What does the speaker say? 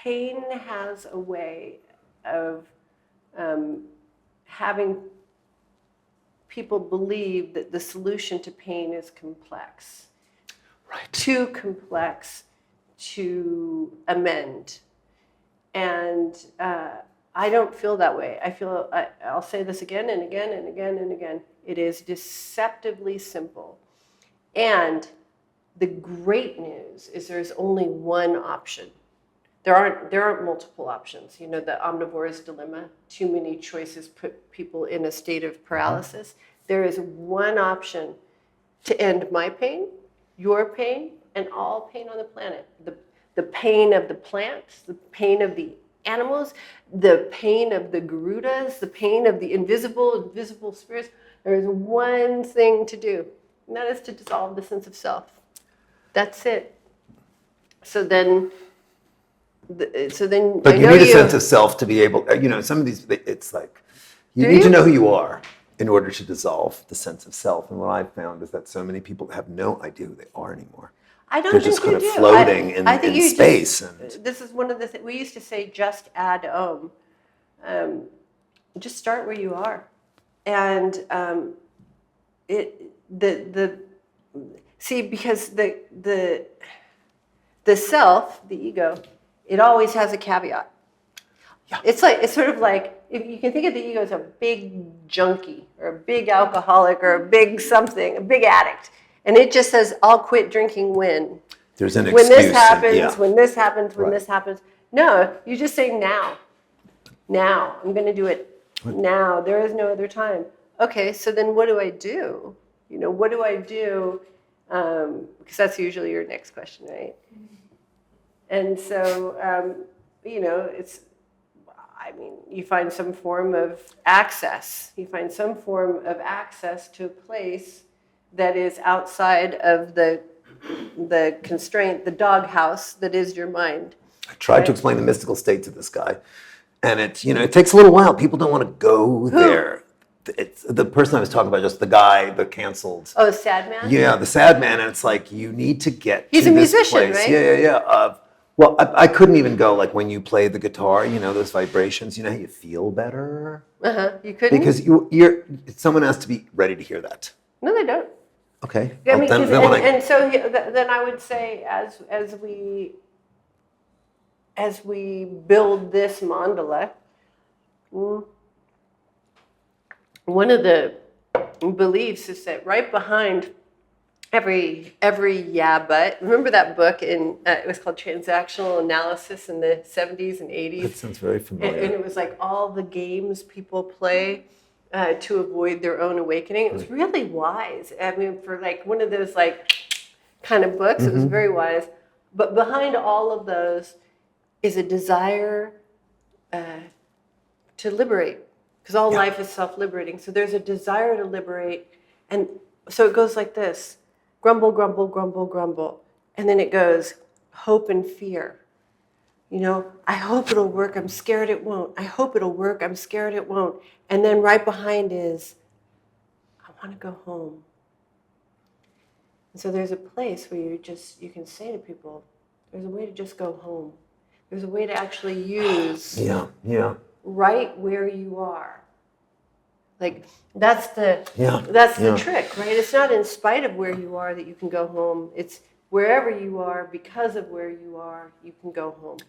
pain has a way of having people believe that the solution to pain is complex. Right. Too complex to amend. And I don't feel that way. I'll say this again and again and again and again. It is deceptively simple. And the great news is there's only one option. There aren't multiple options. You know, the omnivore's dilemma, too many choices put people in a state of paralysis. There is one option to end my pain, your pain, and all pain on the planet. The pain of the plants, the pain of the animals, the pain of the Garudas, the pain of the invisible spirits. There is one thing to do, and that is to dissolve the sense of self. That's it. So then. But you need a sense of self to be able, some of these, it's like, you need to know who you are in order to dissolve the sense of self. And what I've found is that so many people have no idea who they are anymore. They're just kind of floating in space. This is one of the things, we used to say, just add om. Just start where you are. And because the self, the ego, it always has a caveat. Yeah. It's sort of like, if you can think of the ego as a big junkie or a big alcoholic or a big something, a big addict. And it just says, I'll quit drinking when. There's an excuse. When this happens, when this happens, when this happens. No, you just say now. Now, I'm going to do it now. There is no other time. Okay, so then what do I do? What do I do? Because that's usually your next question, right? And so, you find some form of access. You find some form of access to a place that is outside of the constraint, the doghouse that is your mind. I tried to explain the mystical state to this guy, and it takes a little while. People don't want to go there. It's the person I was talking about, just the guy, the canceled. Oh, the sad man? Yeah, the sad man, and it's like, you need to get He's to a this musician, place. right? Yeah. Well, I couldn't even go, like, when you play the guitar, those vibrations, how you feel better? You couldn't? Because someone has to be ready to hear that. No, they don't. Okay. I mean, then I would say, as we build this mandala, one of the beliefs is that right behind every yeah but, remember that book it was called Transactional Analysis in the 70s and 80s? That sounds very familiar. And it was like all the games people play to avoid their own awakening. It was really wise. I mean, for like one of those like kind of books, it was very wise. But behind all of those is a desire to liberate, because all life is self-liberating. So there's a desire to liberate. And so it goes like this: grumble, grumble, grumble, grumble. And then it goes hope and fear. I hope it'll work. I'm scared it won't. I hope it'll work. I'm scared it won't. And then right behind is, I want to go home. And so there's a place where you can say to people, there's a way to just go home. There's a way to actually use right where you are. Like, that's the trick, right? It's not in spite of where you are that you can go home. It's wherever you are, because of where you are, you can go home.